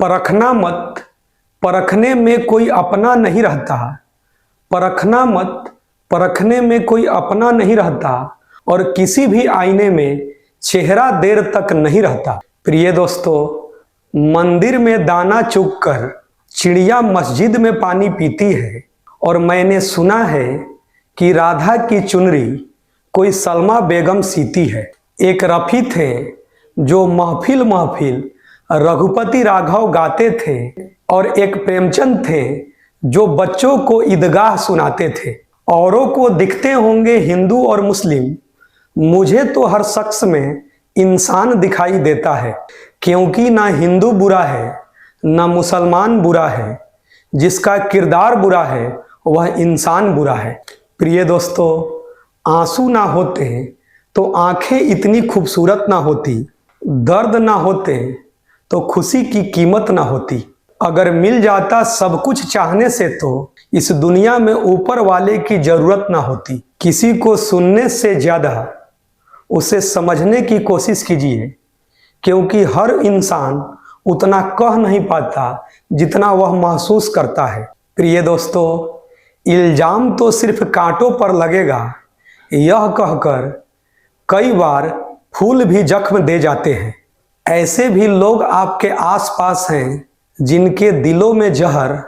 परखना मत, परखने में कोई अपना नहीं रहता। परखना मत, परखने में कोई अपना नहीं रहता। और किसी भी आईने में चेहरा देर तक नहीं रहता। प्रिय दोस्तों, मंदिर में दाना चुग कर चिड़िया मस्जिद में पानी पीती है। और मैंने सुना है कि राधा की चुनरी कोई सलमा बेगम सीती है। एक रफ़ी थे जो महफिल महफिल रघुपति राघव गाते थे, और एक प्रेमचंद थे जो बच्चों को ईदगाह सुनाते थे। औरों को दिखते होंगे हिंदू और मुस्लिम, मुझे तो हर शख्स में इंसान दिखाई देता है। क्योंकि ना हिंदू बुरा है ना मुसलमान बुरा है, जिसका किरदार बुरा है वह इंसान बुरा है। प्रिय दोस्तों, आंसू ना होते तो आंखें इतनी खूबसूरत ना होती, दर्द ना होते तो खुशी की कीमत ना होती। अगर मिल जाता सब कुछ चाहने से तो इस दुनिया में ऊपर वाले की जरूरत ना होती। किसी को सुनने से ज्यादा उसे समझने की कोशिश कीजिए, क्योंकि हर इंसान उतना कह नहीं पाता जितना वह महसूस करता है। प्रिय दोस्तों, इल्जाम तो सिर्फ कांटों पर लगेगा, यह कहकर कई बार फूल भी जख्म दे जाते हैं। ऐसे भी लोग आपके आसपास हैं जिनके दिलों में जहर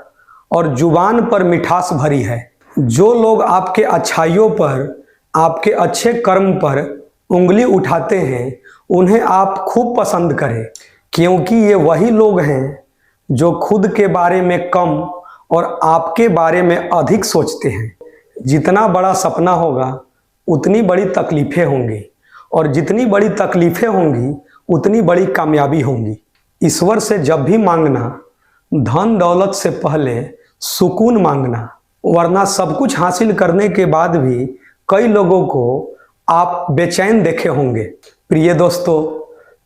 और जुबान पर मिठास भरी है। जो लोग आपके अच्छाइयों पर, आपके अच्छे कर्म पर उंगली उठाते हैं, उन्हें आप खूब पसंद करें, क्योंकि ये वही लोग हैं जो खुद के बारे में कम और आपके बारे में अधिक सोचते हैं। जितना बड़ा सपना होगा उतनी बड़ी तकलीफ़ें होंगी, और जितनी बड़ी तकलीफ़ें होंगी उतनी बड़ी कामयाबी होंगी। ईश्वर से जब भी मांगना, धन दौलत से पहले सुकून मांगना, वरना सब कुछ हासिल करने के बाद भी कई लोगों को आप बेचैन देखे होंगे। प्रिय दोस्तों,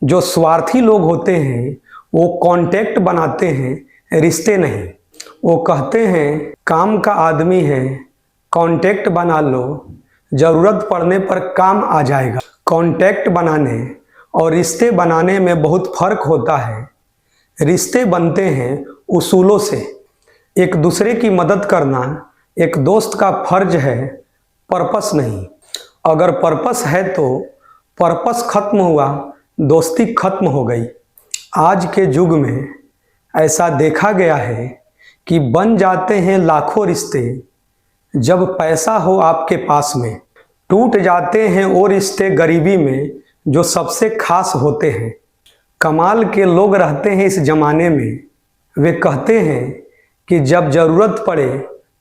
जो स्वार्थी लोग होते हैं वो कांटेक्ट बनाते हैं, रिश्ते नहीं। वो कहते हैं काम का आदमी है, कांटेक्ट बना लो, ज़रूरत पड़ने पर काम आ जाएगा। कांटेक्ट बनाने और रिश्ते बनाने में बहुत फ़र्क होता है। रिश्ते बनते हैं उसूलों से। एक दूसरे की मदद करना एक दोस्त का फर्ज है, पर्पस नहीं। अगर पर्पस है तो पर्पस खत्म हुआ, दोस्ती खत्म हो गई। आज के युग में ऐसा देखा गया है कि बन जाते हैं लाखों रिश्ते जब पैसा हो आपके पास में। टूट जाते हैं वो रिश्ते गरीबी में जो सबसे खास होते हैं। कमाल के लोग रहते हैं इस ज़माने में। वे कहते हैं कि जब ज़रूरत पड़े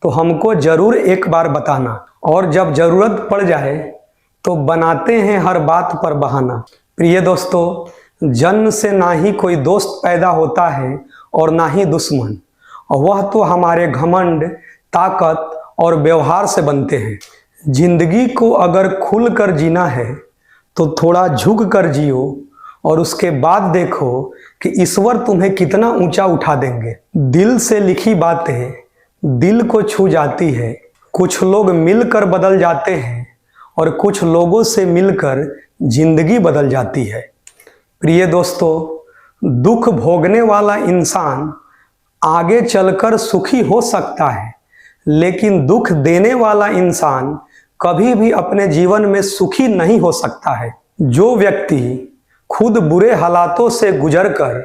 तो हमको ज़रूर एक बार बताना, और जब ज़रूरत पड़ जाए तो बनाते हैं हर बात पर बहाना। प्रिय दोस्तों, जन्म से ना ही कोई दोस्त पैदा होता है और ना ही दुश्मन, वह तो हमारे घमंड, ताकत और व्यवहार से बनते हैं। जिंदगी को अगर खुल कर जीना है तो थोड़ा झुक कर जियो, और उसके बाद देखो कि ईश्वर तुम्हें कितना ऊंचा उठा देंगे। दिल से लिखी बातें दिल को छू जाती है। कुछ लोग मिलकर बदल जाते हैं और कुछ लोगों से मिलकर जिंदगी बदल जाती है। प्रिय दोस्तों, दुख भोगने वाला इंसान आगे चलकर सुखी हो सकता है, लेकिन दुख देने वाला इंसान कभी भी अपने जीवन में सुखी नहीं हो सकता है। जो व्यक्ति खुद बुरे हालातों से गुजरकर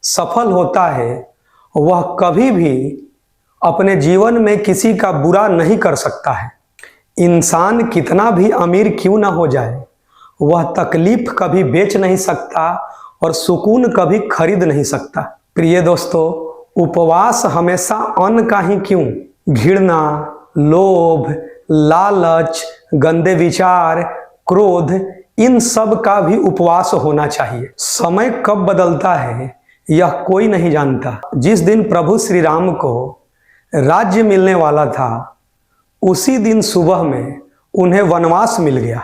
सफल होता है, वह कभी भी अपने जीवन में किसी का बुरा नहीं कर सकता है। इंसान कितना भी अमीर क्यों ना हो जाए, वह तकलीफ कभी बेच नहीं सकता और सुकून कभी खरीद नहीं सकता। प्रिय दोस्तों, उपवास हमेशा अन्न का ही क्यों, घृणा, लोभ, लालच, गंदे विचार, क्रोध, इन सब का भी उपवास होना चाहिए। समय कब बदलता है यह कोई नहीं जानता। जिस दिन प्रभु श्री राम को राज्य मिलने वाला था, उसी दिन सुबह में उन्हें वनवास मिल गया।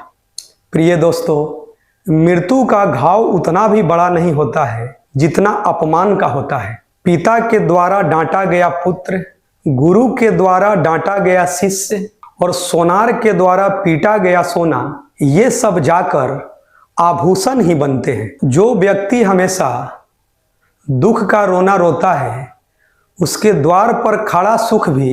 प्रिय दोस्तों, मृत्यु का घाव उतना भी बड़ा नहीं होता है जितना अपमान का होता है। पिता के द्वारा डांटा गया पुत्र, गुरु के द्वारा डांटा गया शिष्य, और सोनार के द्वारा पीटा गया सोना, ये सब जाकर आभूषण ही बनते हैं। जो व्यक्ति हमेशा दुख का रोना रोता है, उसके द्वार पर खड़ा सुख भी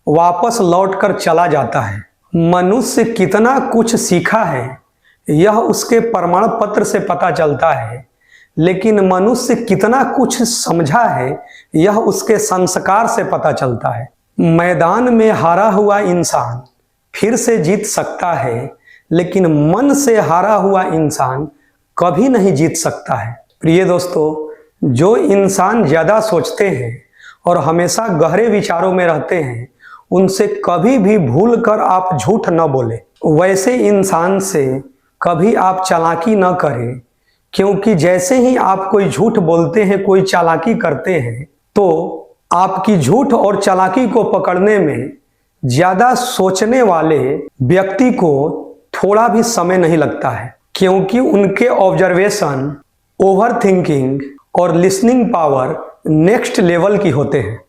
वापस लौटकर चला जाता है। मनुष्य कितना कुछ सीखा है यह उसके प्रमाण पत्र से पता चलता है, लेकिन मनुष्य कितना कुछ समझा है यह उसके संस्कार से पता चलता है। मैदान में हारा हुआ इंसान फिर से जीत सकता है, लेकिन मन से हारा हुआ इंसान कभी नहीं जीत सकता है। प्रिय दोस्तों, जो इंसान ज़्यादा सोचते हैं और हमेशा गहरे विचारों में रहते हैं, उनसे कभी भी भूल कर आप झूठ न बोले। वैसे इंसान से कभी आप चालाकी न करें, क्योंकि जैसे ही आप कोई झूठ बोलते हैं, कोई चालाकी करते हैं, तो आपकी झूठ और चालाकी को पकड़ने में ज़्यादा सोचने वाले व्यक्ति को थोड़ा भी समय नहीं लगता है, क्योंकि उनके ऑब्जर्वेशन, ओवर थिंकिंग और लिसनिंग पावर नेक्स्ट लेवल की होते हैं।